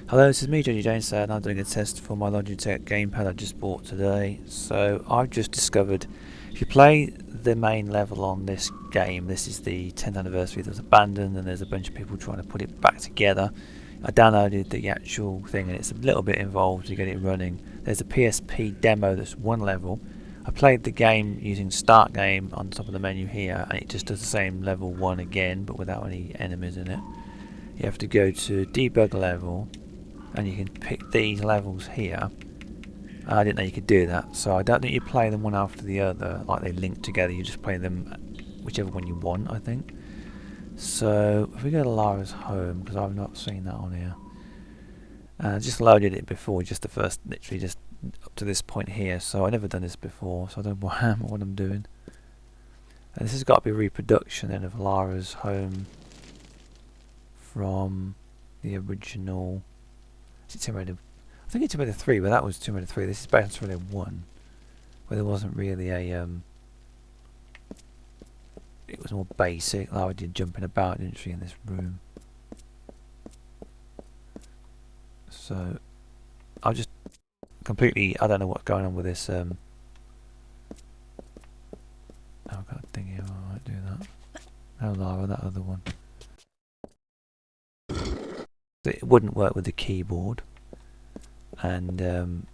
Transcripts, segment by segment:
Hello, this is me, Johnny James, and I'm doing a test for my Logitech gamepad I just bought today. So I've just discovered if you play the main level on this game, this is the 10th anniversary that was abandoned and there's a bunch of people trying to put it back together. I downloaded the actual thing and it's a little bit involved to get it running. There's a PSP demo that's one level. I played the game using start game on top of the menu here and it just does the same level 1 again but without any enemies in it. You have to go to debug level and you can pick these levels here. I didn't know you could do that, so I don't think you play them one after the other like they link together. You just play them whichever one you want, I think. So if we go to Lara's home, because I've not seen that on here, I just loaded it before, just the first, literally just up to this point here, so I've never done this before, so I don't know what I'm doing. And this has got to be a reproduction then of Lara's home from the original. Is it Tomb Raider? I think it's Tomb Raider 3, but that was Tomb Raider 3. This is based on Tomb Raider 1, where there wasn't really a it was more basic. Lara did jumping about, didn't she, in this room? So I'll just completely, I don't know what's going on with this. Oh, I've got a thing here. I might do that. No, Lara, that other one. It wouldn't work with the keyboard, and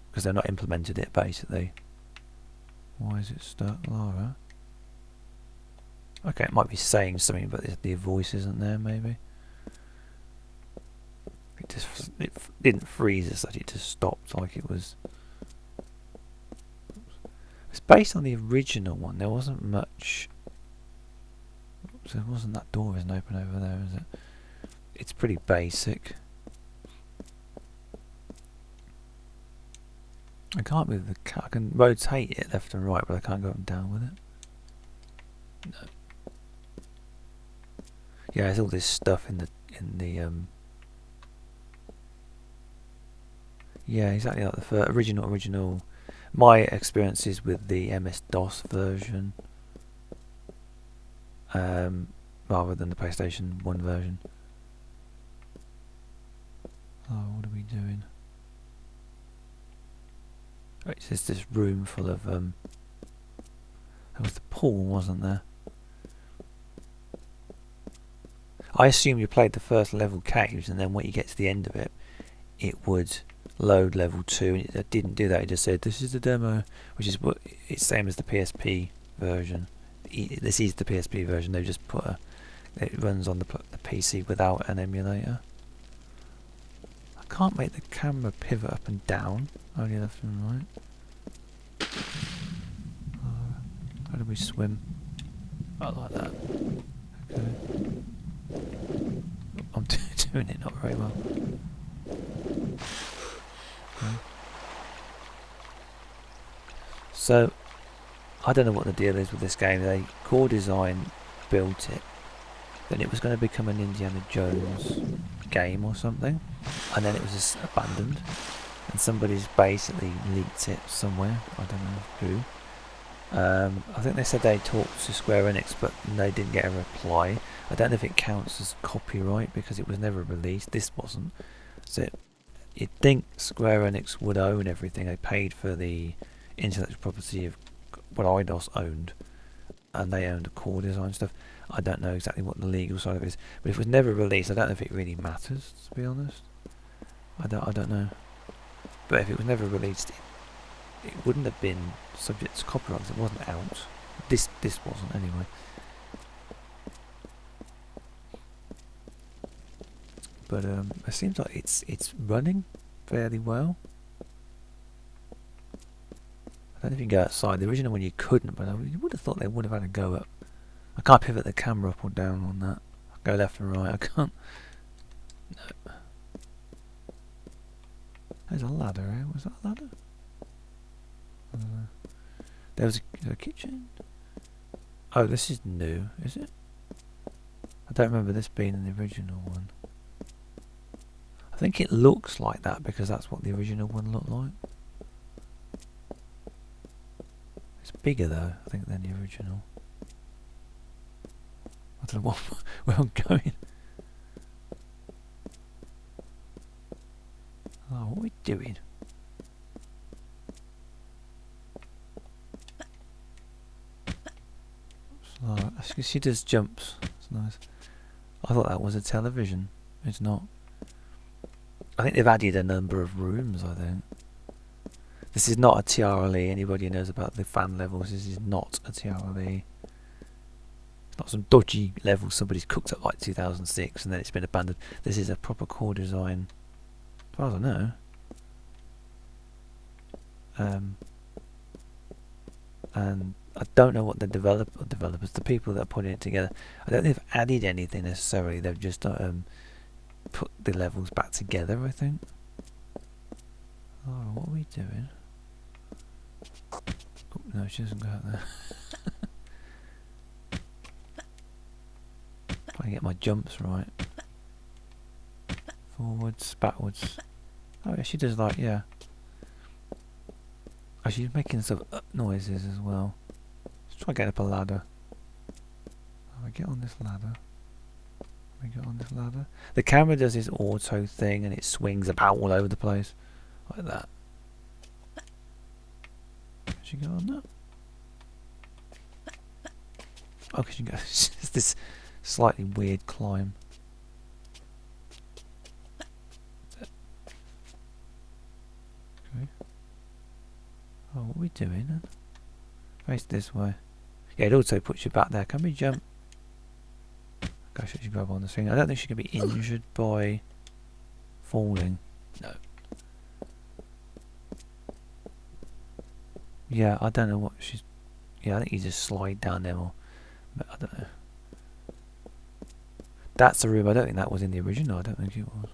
because they've not implemented it basically. Why is it stuck, Lara? Okay, it might be saying something, but the voice isn't there. Maybe it didn't freeze as such. It just stopped like it was. It's based on the original one. There wasn't much. So it wasn't that door isn't open over there, is it? It's pretty basic. I can't move the cat. I can rotate it left and right, but I can't go up and down with it. No. Yeah, there's all this stuff in the yeah, exactly like the original. My experiences with the MS-DOS version, rather than the PlayStation 1 version. Oh, what are we doing? Right, it's just this room full of there was the pool, wasn't there? I assume you played the first level caves, and then when you get to the end of it, it would load level 2, and it didn't do that. It just said this is the demo, which is what it's same as the PSP version. This is the PSP version. They just put it runs on the PC without an emulator. I can't make the camera pivot up and down, only left and right. How do we swim? Oh, like that. Okay. I'm doing it not very well. Okay. So, I don't know what the deal is with this game. They core design built it, then it was going to become an Indiana Jones game or something, and then it was just abandoned, and somebody's basically leaked it somewhere. I don't know who. I think they said they talked to Square Enix, but they didn't get a reply. I don't know if it counts as copyright because it was never released. This wasn't. So you'd think Square Enix would own everything. They paid for the intellectual property of what IDOS owned, and they owned the core design stuff. I don't know exactly what the legal side of it is, but if it was never released, I don't know if it really matters, to be honest. I don't know. But if it was never released, it wouldn't have been subject to copyright because it wasn't out. This wasn't anyway. But it seems like it's running fairly well. I don't know if you can go outside. The original one you couldn't, but you would have thought they would have had a go up. I can't pivot the camera up or down on that. I go left and right. I can't. No. There's a ladder here. Was that a ladder? There was a kitchen. Oh, this is new, is it? I don't remember this being in the original one. I think it looks like that because that's what the original one looked like. It's bigger though, I think, than the original. I don't know where I'm going. what are we doing? So, she does jumps. It's nice. I thought that was a television. It's not. I think they've added a number of rooms, I think. This is not a TRLE. Anybody who knows about the fan levels, this is not a TRLE. It's not some dodgy level somebody's cooked up like 2006 and then it's been abandoned. This is a proper core design, as far as I know. And I don't know what the developers, the people that are putting it together, I don't think they've added anything necessarily. They've just put the levels back together, I think. Oh, what are we doing? Oh, no, she doesn't go out there. Trying to get my jumps right. Forwards, backwards. Oh yeah, she does like, yeah. Oh, she's making some noises as well. Let's try getting up a ladder. Oh, I get on this ladder. We get on this ladder. The camera does this auto thing and it swings about all over the place. Like that. Can she go on that? Oh, can she go? It's this slightly weird climb. Okay. Oh, what are we doing then? Face this way. Yeah, it also puts you back there. Can we jump? Gosh, I should grab on the thing. I don't think she can be injured by falling. No. Yeah, I don't know what she's... Yeah, I think you just slide down there more. But I don't know. That's the room. I don't think that was in the original. I don't think it was.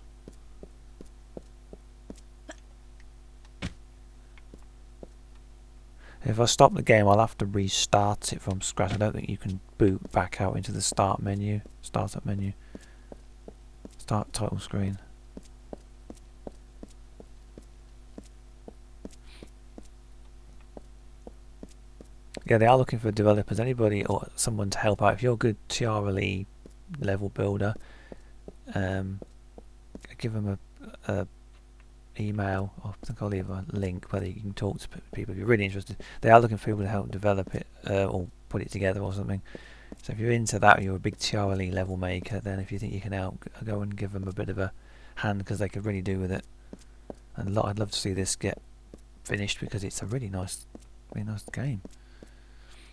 If I stop the game, I'll have to restart it from scratch. I don't think you can boot back out into the start menu, startup menu, start title screen. Yeah, they are looking for developers. Anybody or someone to help out. If you're a good TRLE level builder, give them a email. I think I'll leave a link whether you can talk to people if you're really interested. They are looking for people to help develop it or put it together or something. So if you're into that, or you're a big TRLE level maker, then if you think you can help, go and give them a bit of a hand because they could really do with it. And I'd love to see this get finished because it's a really nice game.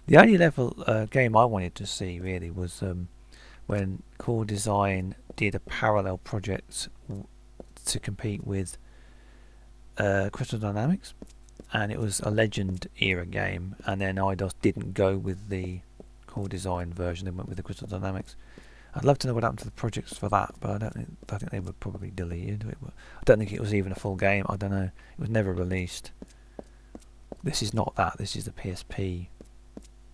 The only level game I wanted to see really was when Core Design did a parallel project to compete with Crystal Dynamics, and it was a Legend era game, and then IDOS didn't go with the Core Design version, they went with the Crystal Dynamics. I'd love to know what happened to the projects for that, but I think they were probably deleted. I don't think it was even a full game. I don't know. It was never released. This is not that. This is the PSP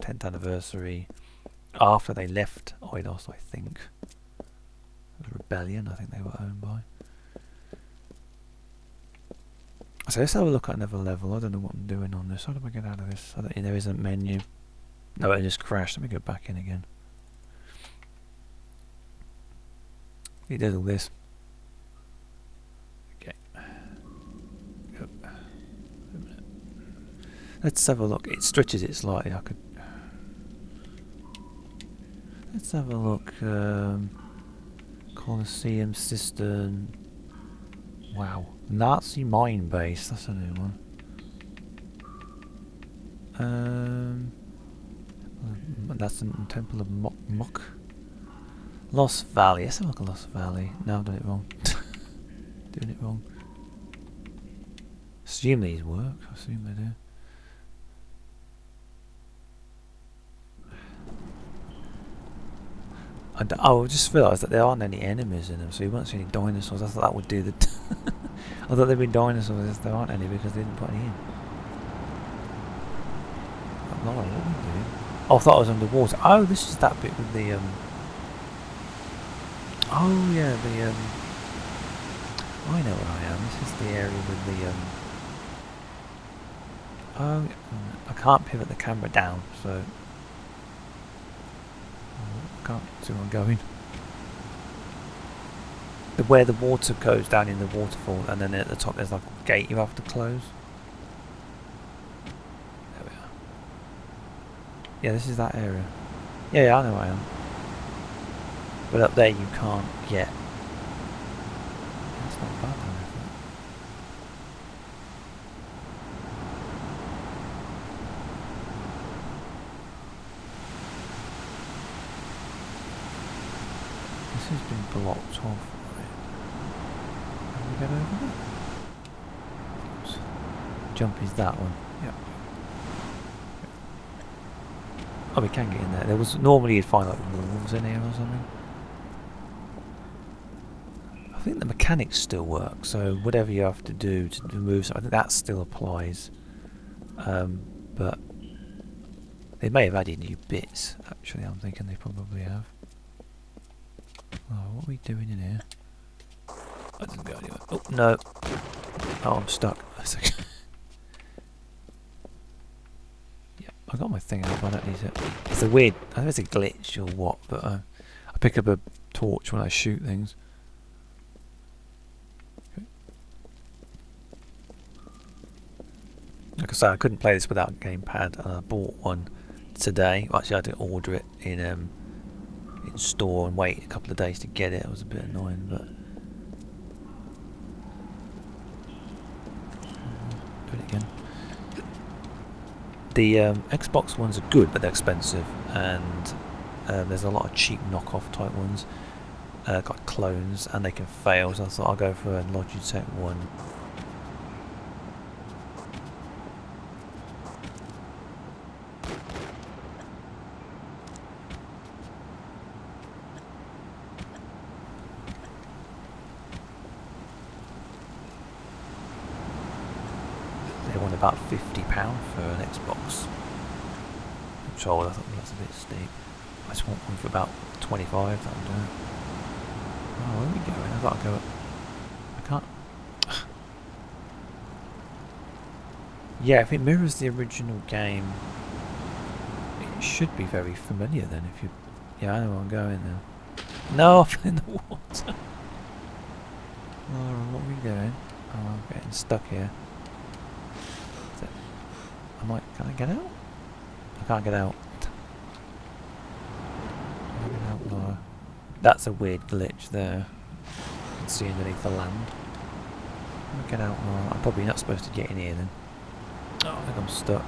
10th anniversary after they left IDOS, I think. It was Rebellion, I think they were owned by. So let's have a look at another level. I don't know what I'm doing on this. How do I get out of this? I don't think there is a menu. No, it just crashed. Let me go back in again. It does all this. Okay. Go. Let's have a look. It stretches it slightly. I could. Let's have a look. Coliseum, Cistern. Wow. Nazi mine base. That's a new one. That's the Temple of Mok. Lost Valley. Let's have a look at Lost Valley. No, I've done it wrong. Doing it wrong. Assume these work. I assume they do. I just realised that there aren't any enemies in them, so you won't see any dinosaurs. I thought that would do the... I thought there'd be dinosaurs. There aren't any because they didn't put any in. Lara, what are we doing? Oh, I thought I was underwater. Oh, this is that bit with the... Oh, yeah, the... I know where I am. This is the area with the... Oh, I can't pivot the camera down, so... I can't see where I'm going. Where the water goes down in the waterfall, and then at the top there's like a gate you have to close. There we are. Yeah, this is that area. Yeah, I know I am. But up there you can't yet. That's not bad, though, is it? This has been blocked off. Can we get over there? Oops. Jump is that one. Yep. Oh, we can get in there. There was normally you'd find like walls in here or something. I think the mechanics still work, so whatever you have to do to remove something, I think that still applies. But they may have added new bits. Actually, I'm thinking they probably have. Oh, what are we doing in here? I didn't go anywhere. Oh no! Oh, I'm stuck. Yeah, I got my thing out, but I don't need it. It's a weird. I don't know if it's a glitch or what, but I pick up a torch when I shoot things. Okay. Like I say, I couldn't play this without a gamepad, and I bought one today. Well, actually, I had to order it in store and wait a couple of days to get it. It was a bit annoying, but do it again. The Xbox ones are good, but they're expensive, and there's a lot of cheap knockoff type ones. Got clones, and they can fail. So I thought I'll go for a Logitech one. They want about £50 for an Xbox controller. I thought that's a bit steep. I just want one for about 25. That'll do. Oh, where are we going? I thought I'd go up. I can't. Yeah, if it mirrors the original game, it should be very familiar then. If you, yeah, I know where I'm going now. No, I'm in the water. Lara, what are we doing? Oh, I'm getting stuck here. Can I get out? I can't get out. Can I get out, Lara? That's a weird glitch there. You can see underneath the land. Can I get out, Lara? I'm probably not supposed to get in here then. Oh, I think I'm stuck.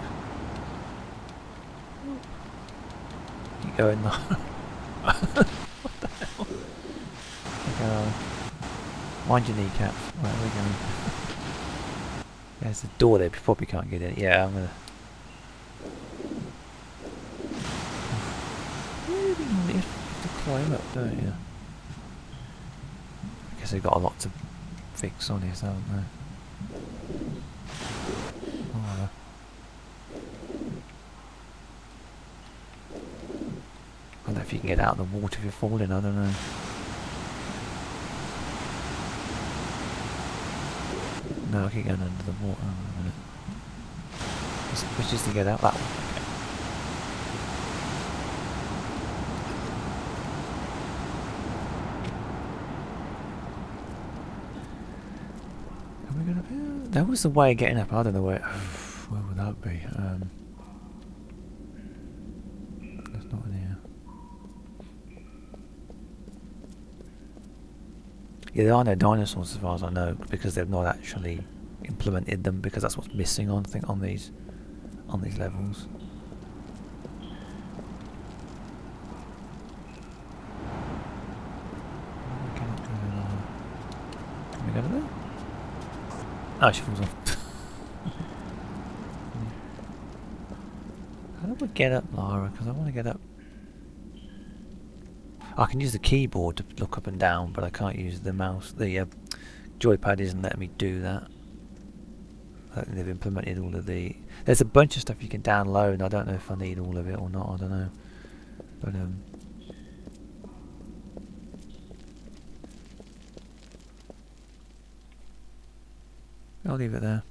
Keep going, Lara. What the hell? Okay, mind your kneecaps. Where are we going? There's a door there, but you probably can't get in. Yeah, I'm gonna. You have to climb up, don't you? I guess they've got a lot to fix on this, haven't they? Oh, I don't know if you can get out of the water if you're falling, I don't know. No, I keep going under the water. A minute. Which is to get out that one. Okay. Are we gonna? There was a way of getting up. I don't know where. Where would that be? That's not in here. Yeah, there are no dinosaurs as far as I know, because they've not actually implemented them, because that's what's missing on these levels. Can we go to there? Oh, she falls off. How do we get up, Lara? Because I want to get up. I can use the keyboard to look up and down, but I can't use the mouse. The joypad isn't letting me do that. I think they've implemented all of the... There's a bunch of stuff you can download. I don't know if I need all of it or not. I don't know. But I'll leave it there.